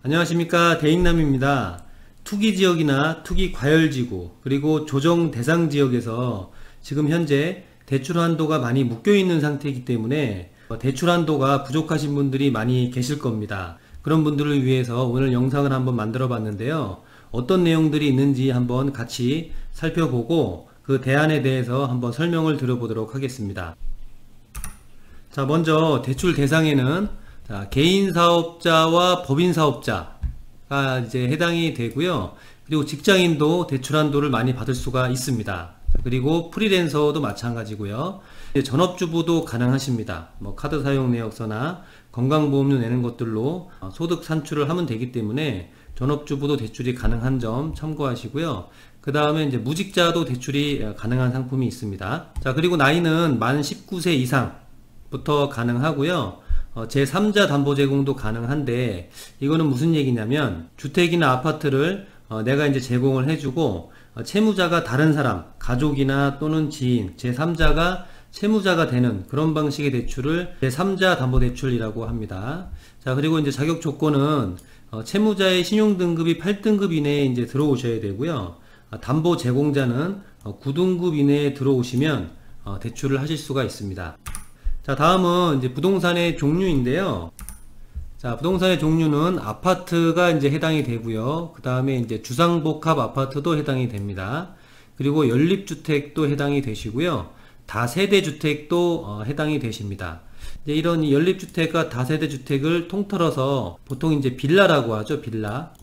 안녕하십니까, 대익남입니다. 투기지역이나 투기과열지구 그리고 조정대상지역에서 지금 현재 대출 한도가 많이 묶여있는 상태이기 때문에 대출 한도가 부족하신 분들이 많이 계실 겁니다. 그런 분들을 위해서 오늘 영상을 한번 만들어 봤는데요. 어떤 내용들이 있는지 한번 같이 살펴보고 그 대안에 대해서 한번 설명을 드려보도록 하겠습니다. 자, 먼저 대출 대상에는 개인사업자와 법인사업자가 이제 해당이 되고요. 그리고 직장인도 대출 한도를 많이 받을 수가 있습니다. 그리고 프리랜서도 마찬가지고요. 전업주부도 가능하십니다. 카드 사용 내역서나 건강보험료 내는 것들로 소득 산출을 하면 되기 때문에 전업주부도 대출이 가능한 점 참고하시고요. 그 다음에 이제 무직자도 대출이 가능한 상품이 있습니다. 자, 그리고 나이는 만 19세 이상부터 가능하고요. 제3자 담보 제공도 가능한데, 이거는 무슨 얘기냐면 주택이나 아파트를 내가 이제 제공을 해주고 채무자가 다른 사람, 가족이나 또는 지인, 제3자가 채무자가 되는 그런 방식의 대출을 제3자 담보 대출이라고 합니다. 자, 그리고 이제 자격 조건은 채무자의 신용 등급이 8등급 이내에 이제 들어오셔야 되고요. 담보 제공자는 9등급 이내에 들어오시면 대출을 하실 수가 있습니다. 자, 다음은 이제 부동산의 종류인데요. 자, 부동산의 종류는 아파트가 이제 해당이 되고요. 그 다음에 이제 주상복합 아파트도 해당이 됩니다. 그리고 연립주택도 해당이 되시고요. 다세대주택도 해당이 되십니다. 이제 이런 연립주택과 다세대주택을 통틀어서 보통 이제 빌라라고 하죠. 빌라.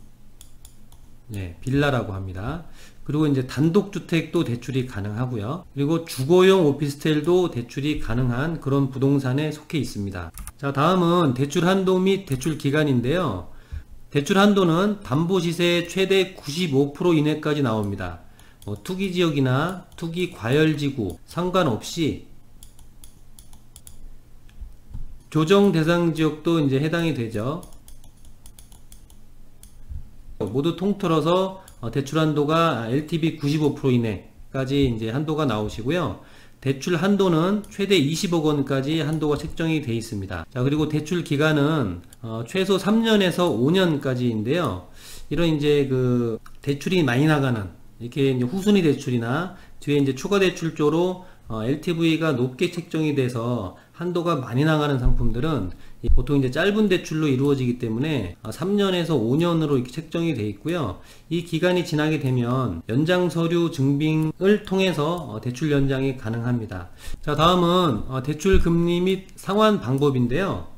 네, 빌라라고 합니다. 그리고 이제 단독주택도 대출이 가능하고요. 그리고 주거용 오피스텔도 대출이 가능한 그런 부동산에 속해 있습니다. 자, 다음은 대출 한도 및 대출 기간인데요. 대출 한도는 담보시세의 최대 95% 이내까지 나옵니다. 투기지역이나 투기과열지구 상관없이 조정대상지역도 이제 해당이 되죠. 모두 통틀어서 대출 한도가 LTV 95% 이내까지 이제 한도가 나오시고요. 대출 한도는 최대 20억 원까지 한도가 책정이 되어 있습니다. 자, 그리고 대출 기간은 최소 3년에서 5년까지인데요. 이런 이제 그 대출이 많이 나가는 이렇게 이제 후순위 대출이나 뒤에 이제 추가 대출조로 LTV가 높게 책정이 돼서 한도가 많이 나가는 상품들은 보통 이제 짧은 대출로 이루어지기 때문에 3년에서 5년으로 이렇게 책정이 되어 있고요. 이 기간이 지나게 되면 연장 서류 증빙을 통해서 대출 연장이 가능합니다. 자, 다음은 대출 금리 및 상환 방법인데요.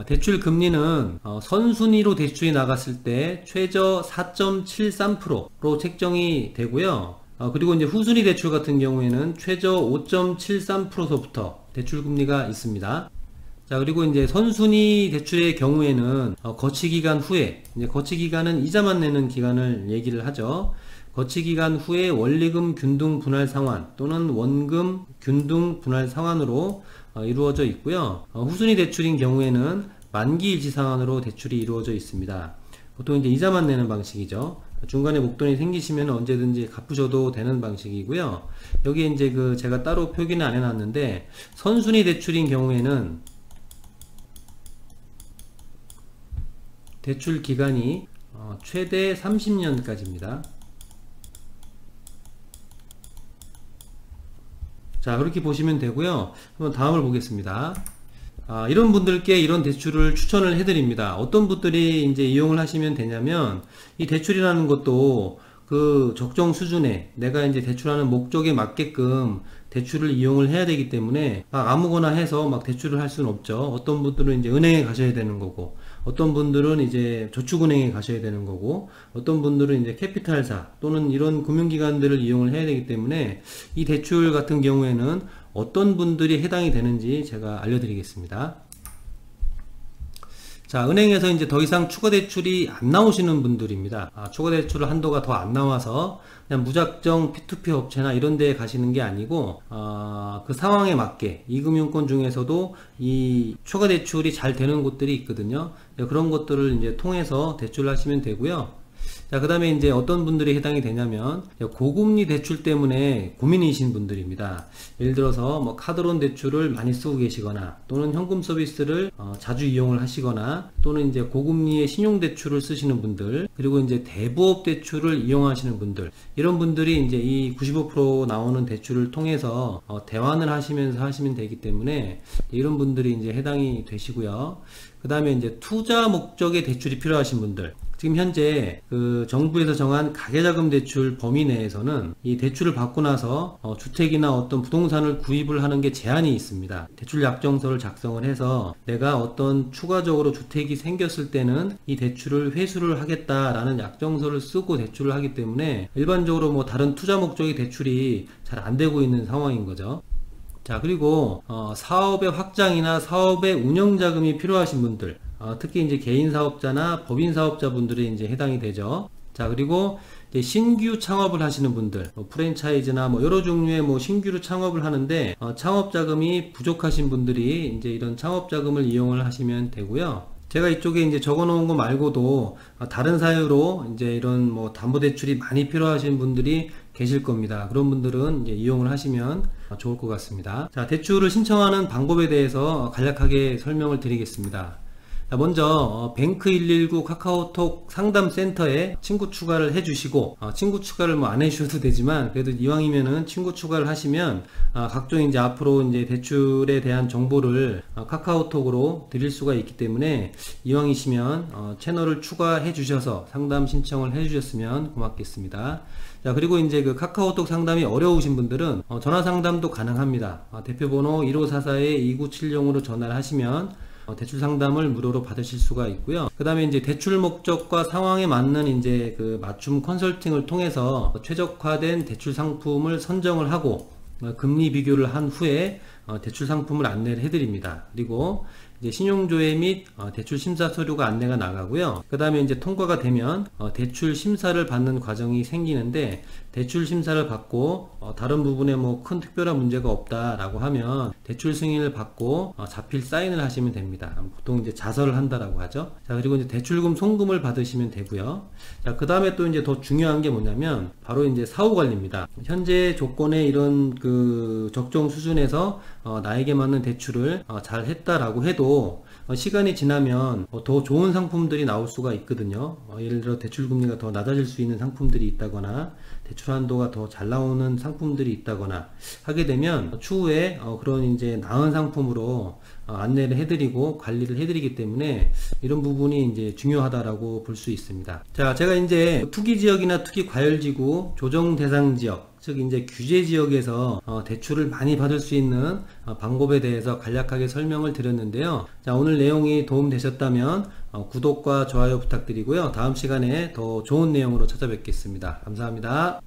대출 금리는 선순위로 대출이 나갔을 때 최저 4.73%로 책정이 되고요. 그리고 이제 후순위 대출 같은 경우에는 최저 5.73%서부터 대출 금리가 있습니다. 자, 그리고 이제 선순위 대출의 경우에는 거치기간 후에, 이제 거치기간은 이자만 내는 기간을 얘기를 하죠. 거치기간 후에 원리금 균등 분할 상환 또는 원금 균등 분할 상환으로 이루어져 있고요. 후순위 대출인 경우에는 만기 일시 상환으로 대출이 이루어져 있습니다. 보통 이제 이자만 내는 방식이죠. 중간에 목돈이 생기시면 언제든지 갚으셔도 되는 방식이고요. 여기에 이제 그 제가 따로 표기는 안 해놨는데, 선순위 대출인 경우에는 대출 기간이 최대 30년까지입니다. 자, 그렇게 보시면 되고요. 한번 다음을 보겠습니다. 이런 분들께 이런 대출을 추천을 해드립니다. 어떤 분들이 이제 이용을 하시면 되냐면, 이 대출이라는 것도 그 적정 수준에 내가 이제 대출하는 목적에 맞게끔 대출을 이용을 해야 되기 때문에 아무거나 해서 막 대출을 할 수는 없죠. 어떤 분들은 이제 은행에 가셔야 되는 거고, 어떤 분들은 이제 저축은행에 가셔야 되는 거고, 어떤 분들은 이제 캐피탈사 또는 이런 금융기관들을 이용을 해야 되기 때문에 이 대출 같은 경우에는 어떤 분들이 해당이 되는지 제가 알려드리겠습니다. 자, 은행에서 이제 더 이상 추가 대출이 안 나오시는 분들입니다. 추가 대출 한도가 더 안 나와서 그냥 무작정 P2P 업체나 이런 데에 가시는 게 아니고, 그 상황에 맞게 이금융권 중에서도 이 추가 대출이 잘 되는 곳들이 있거든요. 그런 것들을 이제 통해서 대출을 하시면 되고요. 자, 그 다음에 이제 어떤 분들이 해당이 되냐면 고금리 대출 때문에 고민이신 분들입니다. 예를 들어서 뭐 카드론 대출을 많이 쓰고 계시거나 또는 현금 서비스를 자주 이용을 하시거나 또는 이제 고금리의 신용 대출을 쓰시는 분들, 그리고 이제 대부업 대출을 이용하시는 분들, 이런 분들이 이제 이 95% 나오는 대출을 통해서 대환을 하시면서 하시면 되기 때문에 이런 분들이 이제 해당이 되시고요. 그 다음에 이제 투자 목적의 대출이 필요하신 분들, 지금 현재 그 정부에서 정한 가계자금 대출 범위 내에서는 이 대출을 받고 나서 주택이나 어떤 부동산을 구입을 하는 게 제한이 있습니다. 대출 약정서를 작성을 해서 내가 어떤 추가적으로 주택이 생겼을 때는 이 대출을 회수를 하겠다라는 약정서를 쓰고 대출을 하기 때문에 일반적으로 뭐 다른 투자 목적의 대출이 잘 안 되고 있는 상황인 거죠. 자, 그리고 사업의 확장이나 사업의 운영 자금이 필요하신 분들, 특히 이제 개인 사업자나 법인 사업자분들이 이제 해당이 되죠. 자, 그리고 이제 신규 창업을 하시는 분들, 프랜차이즈나 뭐 여러 종류의 뭐 신규로 창업을 하는데 창업 자금이 부족하신 분들이 이제 이런 창업 자금을 이용을 하시면 되고요. 제가 이쪽에 이제 적어 놓은 거 말고도 다른 사유로 이제 이런 뭐 담보대출이 많이 필요하신 분들이 계실 겁니다. 그런 분들은 이제 이용을 하시면 좋을 것 같습니다. 자, 대출을 신청하는 방법에 대해서 간략하게 설명을 드리겠습니다. 먼저 뱅크 119 카카오톡 상담센터에 친구 추가를 해주시고, 친구 추가를 뭐 안 해주셔도 되지만 그래도 이왕이면은 친구 추가를 하시면 각종 이제 앞으로 이제 대출에 대한 정보를 카카오톡으로 드릴 수가 있기 때문에 이왕이시면 채널을 추가해 주셔서 상담 신청을 해 주셨으면 고맙겠습니다. 자, 그리고 이제 그 카카오톡 상담이 어려우신 분들은 전화 상담도 가능합니다. 대표번호 1544-2970으로 전화를 하시면 대출 상담을 무료로 받으실 수가 있고요. 그 다음에 이제 대출 목적과 상황에 맞는 이제 그 맞춤 컨설팅을 통해서 최적화된 대출 상품을 선정을 하고 금리 비교를 한 후에 대출 상품을 안내를 해드립니다. 그리고 이제 신용조회 및 대출 심사 서류가 안내가 나가고요. 그 다음에 이제 통과가 되면 대출 심사를 받는 과정이 생기는데, 대출 심사를 받고 다른 부분에 뭐 큰 특별한 문제가 없다라고 하면 대출 승인을 받고 자필 사인을 하시면 됩니다. 보통 이제 자서를 한다라고 하죠. 자, 그리고 이제 대출금 송금을 받으시면 되고요. 자, 그 다음에 또 이제 더 중요한 게 뭐냐면 바로 이제 사후 관리입니다. 현재 조건의 이런 그 적정 수준에서 나에게 맞는 대출을 잘 했다라고 해도 시간이 지나면 더 좋은 상품들이 나올 수가 있거든요. 예를 들어 대출 금리가 더 낮아질 수 있는 상품들이 있다거나 대출 한도가 더 잘 나오는 상품들이 있다거나 하게 되면 추후에 그런 이제 나은 상품으로 안내를 해드리고 관리를 해드리기 때문에 이런 부분이 이제 중요하다라고 볼 수 있습니다. 자, 제가 이제 투기 지역이나 투기 과열지구, 조정 대상 지역, 즉 이제 규제 지역에서 대출을 많이 받을 수 있는 방법에 대해서 간략하게 설명을 드렸는데요. 자, 오늘 내용이 도움되셨다면 구독과 좋아요 부탁드리고요. 다음 시간에 더 좋은 내용으로 찾아뵙겠습니다. 감사합니다.